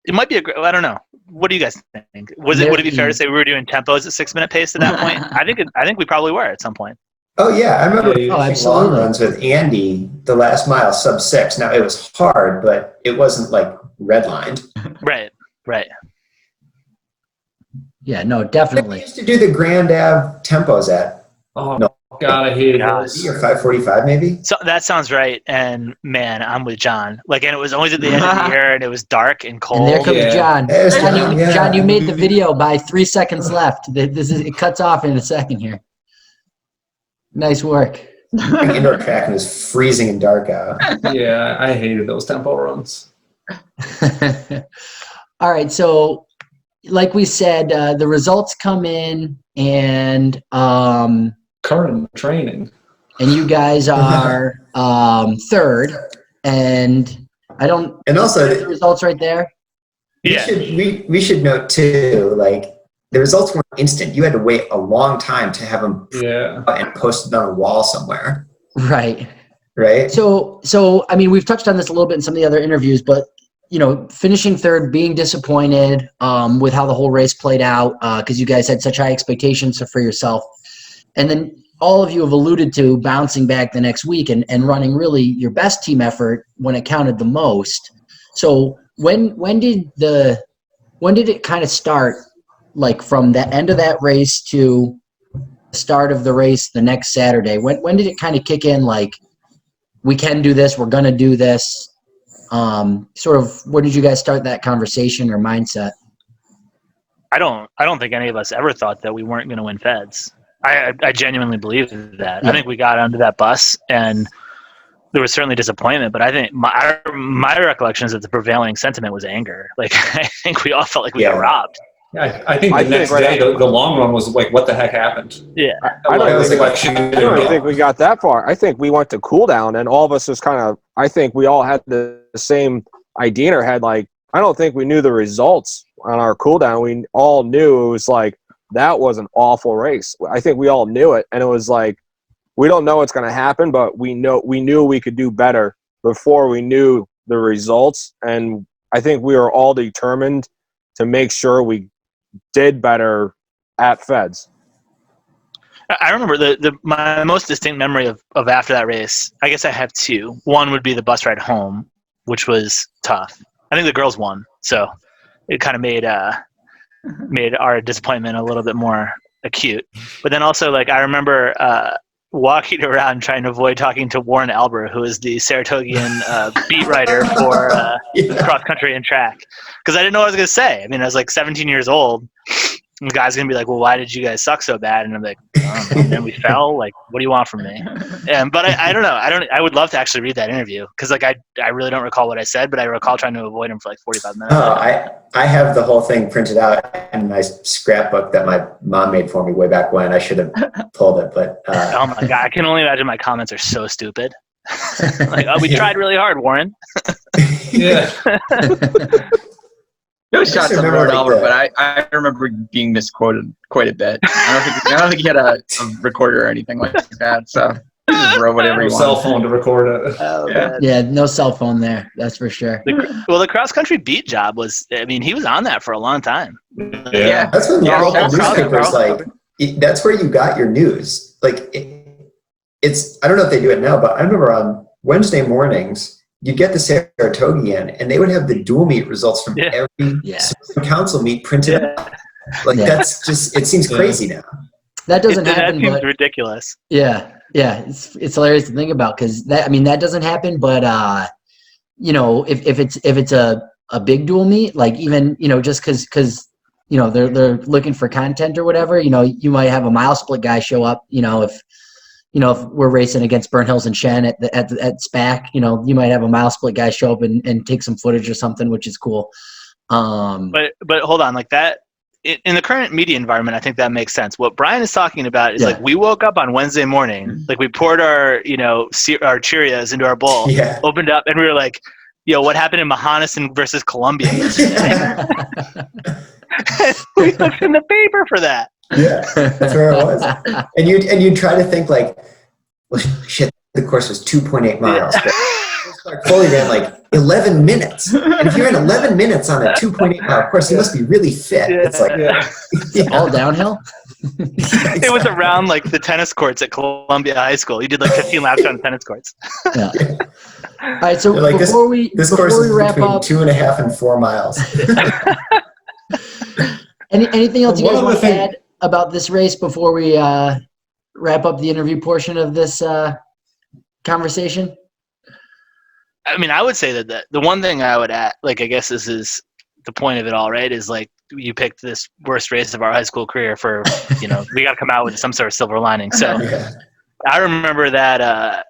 [SPEAKER 5] it might be I don't know. What do you guys think? Would it be fair to say we were doing tempos at 6-minute pace at that point? I think we probably were at some point.
[SPEAKER 2] Oh yeah, I remember
[SPEAKER 1] absolutely.
[SPEAKER 2] long runs with Andy the last mile sub-6. Now it was hard, but it wasn't like redlined.
[SPEAKER 5] Right.
[SPEAKER 1] Yeah, no, definitely.
[SPEAKER 2] We used to do the Grand Ave tempos at.
[SPEAKER 6] Oh no. God, I hated those.
[SPEAKER 2] Or 5:45 maybe.
[SPEAKER 5] So that sounds right. And man, I'm with John. And it was always at the end of the year, and it was dark and cold.
[SPEAKER 1] And there comes John.
[SPEAKER 2] There's John.
[SPEAKER 1] John, you made the video by 3 seconds left. It cuts off in a second here. Nice work.
[SPEAKER 2] Indoor track and it was freezing and dark out.
[SPEAKER 6] Yeah, I hated those tempo runs.
[SPEAKER 1] All right, so like we said, the results come in, and
[SPEAKER 6] Current training.
[SPEAKER 1] you guys are third, and I don't.
[SPEAKER 2] And also,
[SPEAKER 1] the results right there.
[SPEAKER 5] Yeah.
[SPEAKER 2] we should note too, like the results weren't instant. You had to wait a long time to have them and posted on a wall somewhere.
[SPEAKER 1] Right.
[SPEAKER 2] Right.
[SPEAKER 1] So I mean, we've touched on this a little bit in some of the other interviews, but finishing third, being disappointed with how the whole race played out because you guys had such high expectations for yourself, and then all of you have alluded to bouncing back the next week and running really your best team effort when it counted the most. So when did it kind of start, like from the end of that race to the start of the race the next Saturday? When did it kind of kick in, like, we can do this, we're going to do this? Sort of, where did you guys start that conversation or mindset?
[SPEAKER 5] I don't think any of us ever thought that we weren't going to win Feds. I genuinely believe that.
[SPEAKER 1] Yeah.
[SPEAKER 5] I think we got onto that bus, and there was certainly disappointment, but I think my recollection is that the prevailing sentiment was anger. Like, I think we all felt like we got robbed.
[SPEAKER 6] Yeah, I think the next day, the long run was like, what the heck happened?
[SPEAKER 5] Yeah.
[SPEAKER 3] I don't think we got that far. I think we went to cool down, and all of us just kind of, I think we all had the same idea in our head. Like, I don't think we knew the results on our cool down. We all knew it was like, that was an awful race. I think we all knew it, and it was like, we don't know what's going to happen, but we knew we could do better before we knew the results, and I think we were all determined to make sure we did better at Feds.
[SPEAKER 5] I remember my most distinct memory of after that race, I guess I have two. One would be the bus ride home, which was tough. I think the girls won, so it kind of made our disappointment a little bit more acute. But then also, like, I remember walking around trying to avoid talking to Warren Albert, who is the Saratogian beat writer for cross country and track, because I didn't know what I was going to say. I mean, I was like 17 years old. And the guy's going to be like, well, why did you guys suck so bad? And I'm like, oh, and then we fell. Like, what do you want from me? But I don't know. I would love to actually read that interview, because like I really don't recall what I said, but I recall trying to avoid him for like 45 minutes.
[SPEAKER 2] Oh, I have the whole thing printed out in my scrapbook that my mom made for me way back when. I should have pulled it, but
[SPEAKER 5] oh my God, I can only imagine my comments are so stupid. Like, oh, we tried really hard, Warren.
[SPEAKER 6] Yeah.
[SPEAKER 4] No shots on Warren Albert, but I remember being misquoted quite a bit. I don't think he had a recorder or anything like that. So he just wrote whatever he wanted.
[SPEAKER 6] Cell phone to record it.
[SPEAKER 5] Oh,
[SPEAKER 1] Yeah, no cell phone there. That's for sure.
[SPEAKER 5] The cross country beat job was, I mean, he was on that for a long time.
[SPEAKER 4] Yeah.
[SPEAKER 2] That's when
[SPEAKER 5] Yeah,
[SPEAKER 2] local
[SPEAKER 5] Charles
[SPEAKER 2] newspapers,
[SPEAKER 5] Charles
[SPEAKER 2] like, that's where you got your news. Like, it's, I don't know if they do it now, but I remember on Wednesday mornings, you'd get the Saratoga and they would have the dual meet results from every council meet printed out. Like, that's just, it seems crazy now.
[SPEAKER 1] That doesn't happen.
[SPEAKER 5] That seems ridiculous.
[SPEAKER 1] Yeah. It's hilarious to think about, because that doesn't happen. But if it's a big dual meet, like, even just because they're looking for content or whatever, you might have a mile split guy show up. If we're racing against Burn Hills and Shen at SPAC, you might have a mile split guy show up and take some footage or something, which is cool.
[SPEAKER 5] But hold on, like that. In the current media environment, I think that makes sense. What Brian is talking about is like, we woke up on Wednesday morning, like we poured our, our Cheerios into our bowl, opened up, and we were like, what happened in Mahonison versus Columbia yesterday? We looked in the paper for that.
[SPEAKER 2] Yeah, that's where it was. And you'd try to think like, well, shit, the course was 2.8 miles. But Foley ran like 11 minutes. And if you're in 11 minutes on a 2.8 mile course, you must be really fit. It's like
[SPEAKER 1] all downhill.
[SPEAKER 2] Exactly.
[SPEAKER 5] It was around like the tennis courts at Columbia High School. You did like 15 laps on the tennis courts.
[SPEAKER 1] Yeah. All right, so
[SPEAKER 2] like
[SPEAKER 1] before we wrap up,
[SPEAKER 2] 2.5 and 4 miles.
[SPEAKER 1] anything else you
[SPEAKER 6] One
[SPEAKER 1] guys
[SPEAKER 6] other
[SPEAKER 1] want to
[SPEAKER 6] thing-
[SPEAKER 1] add about this race before we wrap up the interview portion of this conversation?
[SPEAKER 5] I mean, I would say that the one thing I would add, like, I guess this is the point of it all, right? Is like, you picked this worst race of our high school career for, we got to come out with some sort of silver lining. So I remember that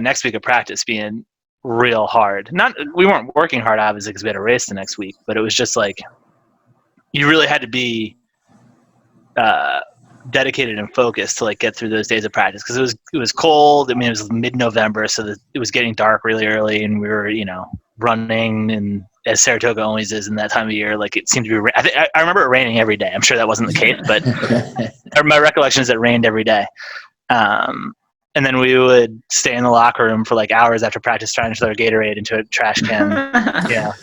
[SPEAKER 5] next week of practice being real hard. We weren't working hard, obviously, because we had a race the next week, but it was just like you really had to be dedicated and focused to like get through those days of practice, because it was cold. I mean, it was mid-November, so it was getting dark really early, and we were running, and as Saratoga always is in that time of year, like it seemed to be. I remember it raining every day. I'm sure that wasn't the case, but my recollection is that it rained every day. And then we would stay in the locker room for like hours after practice trying to throw Gatorade into a trash can,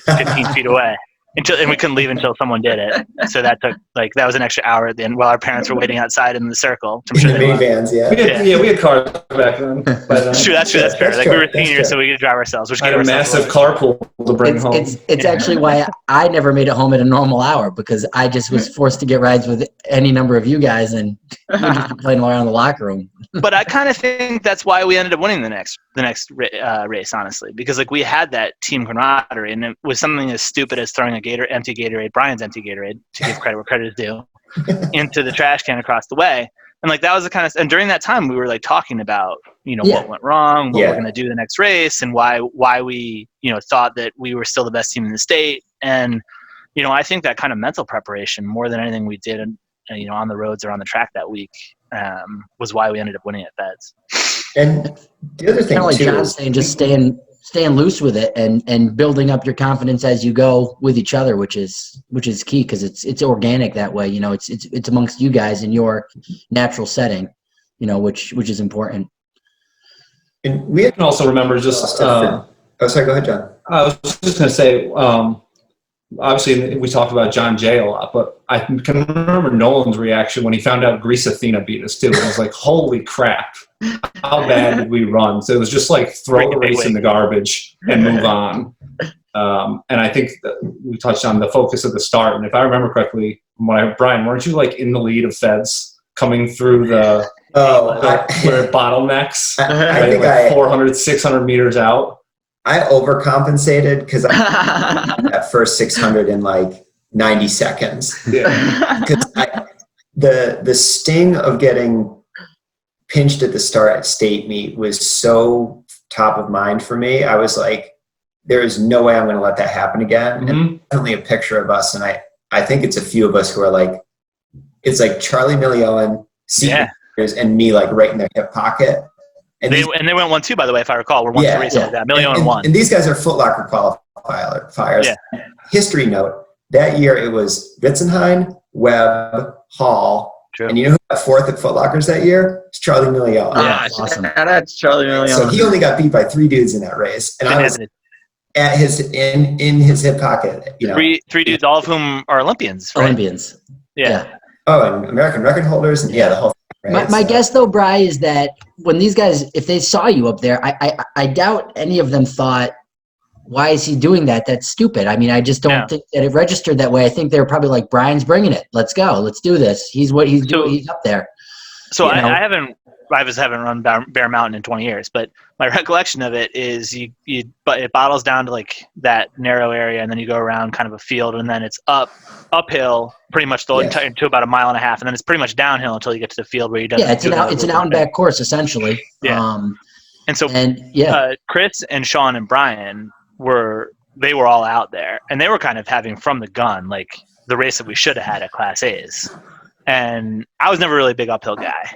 [SPEAKER 5] 15 feet away. And we couldn't leave until someone did it. So that took that was an extra hour at the end while our parents were waiting outside in the circle. I'm sure
[SPEAKER 2] minivans,
[SPEAKER 6] we had cars back then.
[SPEAKER 5] That's true. That's fair. Like we were seniors, so we could drive ourselves.
[SPEAKER 6] I had a massive carpool to bring home.
[SPEAKER 1] It's actually why I never made it home at a normal hour, because I just was forced to get rides with any number of you guys, and we just playing around in the locker room.
[SPEAKER 5] But I kind of think that's why we ended up winning the next race, honestly, because like we had that team camaraderie, and it was something as stupid as throwing empty Gatorade, Brian's empty Gatorade, to give credit where credit is due, into the trash can across the way. And like that was the kind of, and during that time we were like talking about what went wrong, what we're going to do the next race, and why we thought that we were still the best team in the state. And I think that kind of mental preparation, more than anything we did on the roads or on the track that week, was why we ended up winning at Feds.
[SPEAKER 2] And the other thing,
[SPEAKER 1] kind of like John's saying, just staying loose with it and building up your confidence as you go with each other, which is key, because it's organic that way. It's amongst you guys in your natural setting, which is important.
[SPEAKER 6] And we can also remember just.
[SPEAKER 2] Sorry. Go ahead, John.
[SPEAKER 6] I was just going to say. Obviously, we talked about John Jay a lot, but I can remember Nolan's reaction when he found out Grease Athena beat us too. I was like, "Holy crap! How bad did we run?" So it was just like throw the race in the garbage and move on. And I think that we touched on the focus of the start. And if I remember correctly, Brian, weren't you like in the lead of Feds coming through where it bottlenecks?
[SPEAKER 2] I think
[SPEAKER 6] 400, 600 meters out.
[SPEAKER 2] I overcompensated because I that first 600 in like 90 seconds.
[SPEAKER 6] Yeah.
[SPEAKER 2] Because the sting of getting pinched at the start at state meet was so top of mind for me. I was like, there is no way I'm going to let that happen again.
[SPEAKER 6] Mm-hmm.
[SPEAKER 2] And definitely a picture of us. And I think it's a few of us who are like, it's like Charlie Millioen, and me like right in their hip pocket. And they went
[SPEAKER 5] 1-2, by the way, if I recall. We're 1-3, like that. Millioen won.
[SPEAKER 2] And these guys are Foot Locker qualifiers.
[SPEAKER 5] Yeah.
[SPEAKER 2] History note, that year it was Witzenheim, Webb, Hall.
[SPEAKER 5] True.
[SPEAKER 2] And you know who got fourth at Foot Lockers that year? It's Charlie Millioen.
[SPEAKER 4] Yeah,
[SPEAKER 1] awesome.
[SPEAKER 4] That's Charlie Millioen.
[SPEAKER 2] So he only got beat by 3 dudes in that race. And I was at in his hip pocket.
[SPEAKER 5] Three dudes, all of whom are Olympians. Right?
[SPEAKER 1] Olympians.
[SPEAKER 5] Yeah.
[SPEAKER 2] Oh, and American record holders. And the whole thing. Right?
[SPEAKER 1] My guess, though, Bri, is that when these guys, if they saw you up there, I doubt any of them thought, why is he doing that? That's stupid. I mean, I just don't think that it registered that way. I think they were probably like, Brian's bringing it. Let's go. Let's do this. He's doing. He's up there.
[SPEAKER 5] So I haven't run Bear Mountain in 20 years, but my recollection of it is but it bottles down to like that narrow area, and then you go around kind of a field, and then it's uphill pretty much to about 1.5 miles, and then it's pretty much downhill until you get to the field where you
[SPEAKER 1] it's an out and back course essentially.
[SPEAKER 5] Chris and Sean and Brian were all out there, and they were kind of having from the gun like the race that we should have had at Class A's. And I was never really a big uphill guy.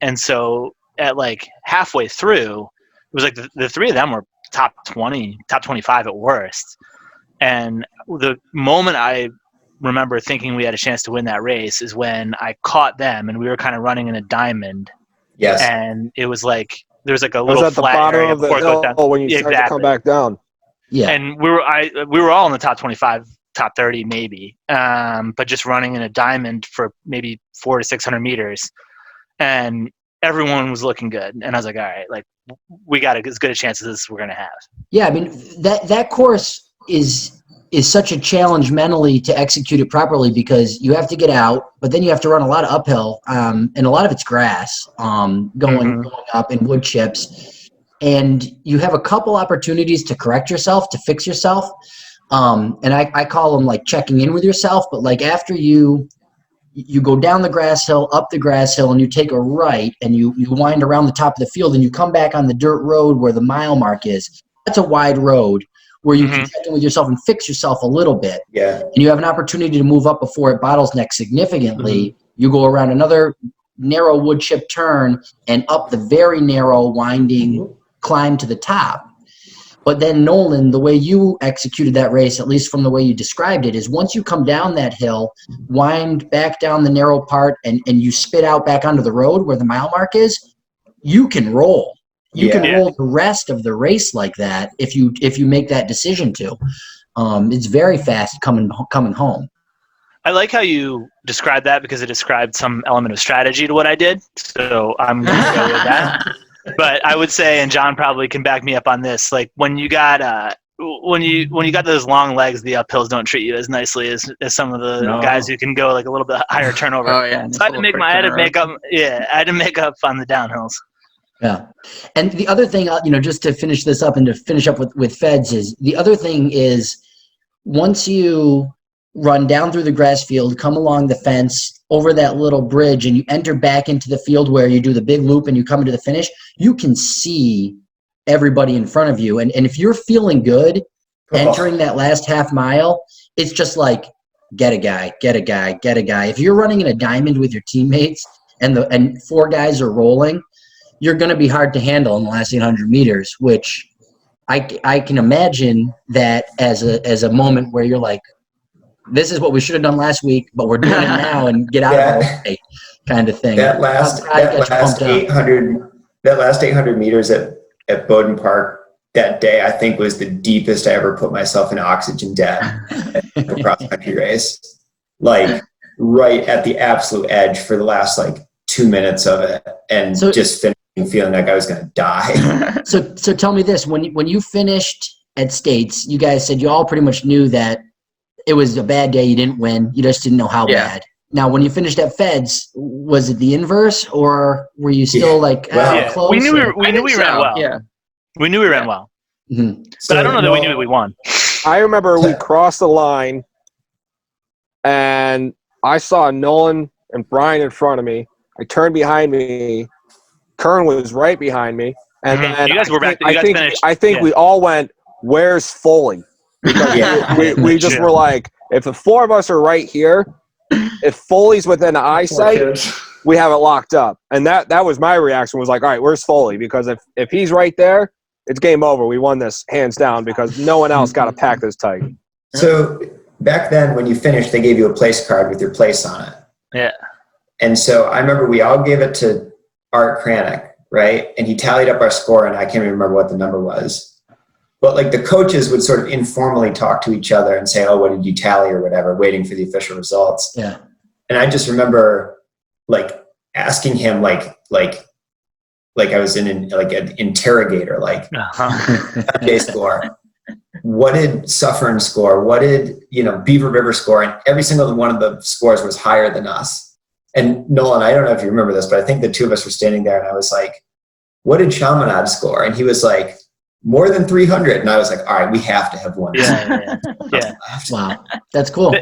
[SPEAKER 5] And so at like halfway through, it was like the three of them were top 20, top 25 at worst. And the moment I remember thinking we had a chance to win that race is when I caught them, and we were kind of running in a diamond.
[SPEAKER 2] Yes.
[SPEAKER 5] And it was like, there was like a little
[SPEAKER 3] at the
[SPEAKER 5] flat
[SPEAKER 3] bottom
[SPEAKER 5] area
[SPEAKER 3] of the
[SPEAKER 5] before it goes down.
[SPEAKER 3] hill when you start to come back down.
[SPEAKER 1] Yeah.
[SPEAKER 5] And we were all in the top 25, top 30 maybe, but just running in a diamond for maybe 400 to 600 meters, and everyone was looking good. And I was like, all right, like we got as good a chance as this we're gonna have. Yeah,
[SPEAKER 1] I mean that course is such a challenge mentally to execute it properly, because you have to get out, but then you have to run a lot of uphill, and a lot of it's grass, going up in wood chips, and you have a couple opportunities to correct yourself, to fix yourself. And I call them like checking in with yourself, but like after you you go down the grass hill, up the grass hill, and you take a right, and you wind around the top of the field, and you come back on the dirt road where the mile mark is. That's a wide road where you can check in with yourself and fix yourself a little bit.
[SPEAKER 2] Yeah.
[SPEAKER 1] And you have an opportunity to move up before it bottles neck significantly. You go around another narrow wood chip turn and up the very narrow winding climb to the top. But then, Nolan, the way you executed that race, at least from the way you described it, is once you come down that hill, wind back down the narrow part, and you spit out back onto the road where the mile mark is, you can roll. You can roll the rest of the race like that if you make that decision to. It's very fast coming home.
[SPEAKER 5] I like how you described that because it described some element of strategy to what I did. So I'm going to go with that. But I would say, and John probably can back me up on this, like when you got those long legs, the uphills don't treat you as nicely as some of the guys who can go like a little bit higher turnover.
[SPEAKER 4] Oh yeah.
[SPEAKER 5] So I had to make up on the downhills.
[SPEAKER 1] Yeah. And the other thing, just to finish this up and to finish up with Feds is, the other thing is once you run down through the grass field, come along the fence, over that little bridge, and you enter back into the field where you do the big loop and you come into the finish, you can see everybody in front of you. And if you're feeling good entering that last half mile, it's just like, get a guy, get a guy, get a guy. If you're running in a diamond with your teammates and four guys are rolling, you're going to be hard to handle in the last 800 meters, which I can imagine that as a moment where you're like, this is what we should have done last week, but we're doing it now and get out of our way, kind of thing.
[SPEAKER 2] That last 800 meters at Bowdoin Park that day, I think, was the deepest I ever put myself in oxygen debt in a cross country race. Like right at the absolute edge for the last 2 minutes of it, and just finishing feeling like I was going to die.
[SPEAKER 1] So tell me this: when you finished at States, you guys said you all pretty much knew that it was a bad day. You didn't win. You just didn't know how bad. Now, when you finished at Feds, was it the inverse, or were you still close?
[SPEAKER 5] We knew we ran well.
[SPEAKER 4] Yeah,
[SPEAKER 5] we knew we ran well.
[SPEAKER 1] Mm-hmm.
[SPEAKER 5] But I don't know that we knew that we won.
[SPEAKER 3] I remember we crossed the line, and I saw Nolan and Brian in front of me. I turned behind me. Kern was right behind me, and then
[SPEAKER 5] you guys were back.
[SPEAKER 3] I think we all went, "Where's Foley?" Because we just were like, if the four of us are right here, if Foley's within eyesight, we have it locked up. And that was my reaction, was like, all right, where's Foley? Because if he's right there, it's game over. We won this hands down because no one else got to pack this tight.
[SPEAKER 2] So back then when you finished, they gave you a place card with your place on it.
[SPEAKER 5] Yeah.
[SPEAKER 2] And so I remember we all gave it to Art Kranick, right? And he tallied up our score, and I can't even remember what the number was. But the coaches would sort of informally talk to each other and say, oh, what did you tally or whatever, waiting for the official results.
[SPEAKER 1] Yeah.
[SPEAKER 2] And I just remember asking him like I was in an interrogator, Sunday score. What did Suffern score? What did, Beaver River score? And every single one of the scores was higher than us. And Nolan, I don't know if you remember this, but I think the two of us were standing there and I was like, what did Chaminade score? And he was like, more than 300. And I was like, all right, we have to have won.
[SPEAKER 5] Yeah.
[SPEAKER 1] Wow. That's cool.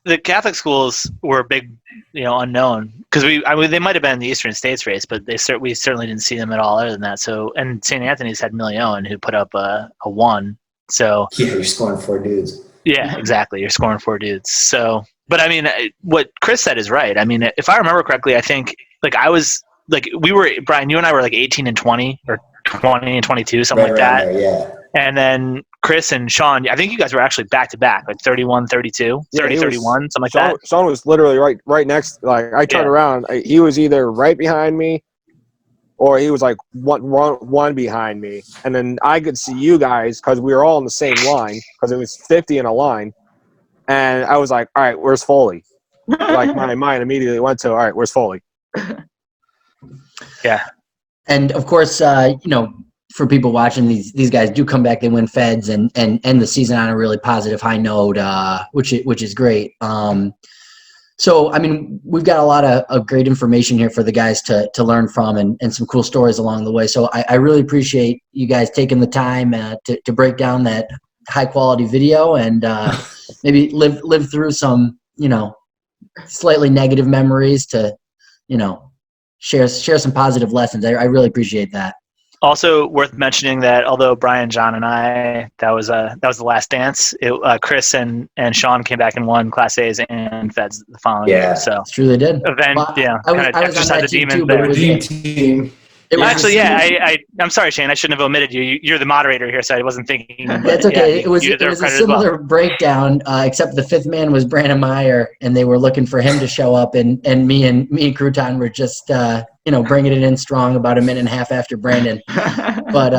[SPEAKER 5] The Catholic schools were a big, unknown because they might have been in the Eastern States race, but we certainly didn't see them at all other than that. So, and St. Anthony's had Million who put up a 1. So
[SPEAKER 2] yeah, you're scoring 4 dudes.
[SPEAKER 5] Yeah, exactly. You're scoring 4 dudes. So, but I mean, what Chris said is right. I mean, if I remember correctly, I think Brian, you and I were 18 and 20 or 20 and 22, something like that.
[SPEAKER 2] There, yeah.
[SPEAKER 5] And then Chris and Sean, I think you guys were actually back to back, 31, 32, 30, 31, something like that.
[SPEAKER 3] Sean was literally right next. I turned around. He was either right behind me or he was one behind me. And then I could see you guys because we were all in the same line because it was 50 in a line. And I was like, all right, where's Foley? My mind immediately went to, all right, where's Foley?
[SPEAKER 5] Yeah.
[SPEAKER 1] And of course, for people watching, these guys do come back. They win Feds and end the season on a really positive high note, which is great. So I mean, we've got a lot of great information here for the guys to learn from and some cool stories along the way. So I really appreciate you guys taking the time to break down that high quality video and maybe live through some slightly negative memories to, share some positive lessons. I really appreciate that.
[SPEAKER 5] Also worth mentioning that although Brian, John, and I, that was the last dance. Chris and Sean came back and won Class A's and Feds the following year. So
[SPEAKER 1] it's true they did.
[SPEAKER 5] Event,
[SPEAKER 1] Well, I was on that team too,
[SPEAKER 6] The
[SPEAKER 1] but
[SPEAKER 6] redeem team.
[SPEAKER 5] Actually, I'm sorry, Shane. I shouldn't have omitted you. You're the moderator here, so I wasn't thinking.
[SPEAKER 1] That's okay. It was a similar breakdown, except the fifth man was Brandon Meyer, and they were looking for him to show up, and me and Crouton were just bringing it in strong about a minute and a half after Brandon. But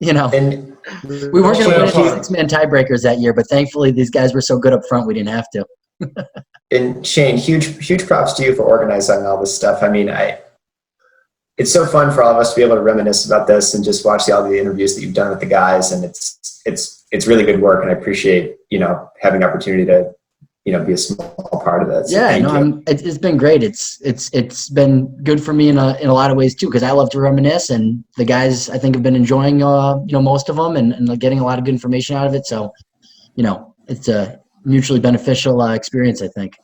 [SPEAKER 1] we weren't going to win any six-man tiebreakers that year, but thankfully these guys were so good up front we didn't have to.
[SPEAKER 2] And Shane, huge props to you for organizing all this stuff. I mean, it's so fun for all of us to be able to reminisce about this and just watch all the interviews that you've done with the guys, and it's really good work, and I appreciate having the opportunity to be a small part of that. So
[SPEAKER 1] it's been great. It's been good for me in a lot of ways too, because I love to reminisce, and the guys I think have been enjoying most of them and getting a lot of good information out of it. So it's a mutually beneficial experience, I think.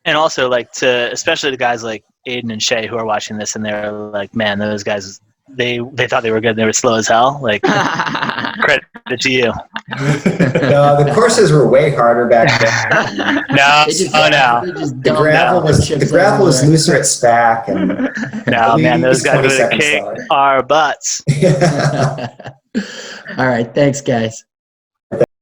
[SPEAKER 5] And also, especially the guys like Aiden and Shay who are watching this, and they're like, man, those guys, they thought they were good. They were slow as hell. Credit to you.
[SPEAKER 2] No, the courses were way harder back then. The gravel was looser at SPAC. And
[SPEAKER 5] no, man, those guys would have kicked our butts.
[SPEAKER 1] All right. Thanks, guys.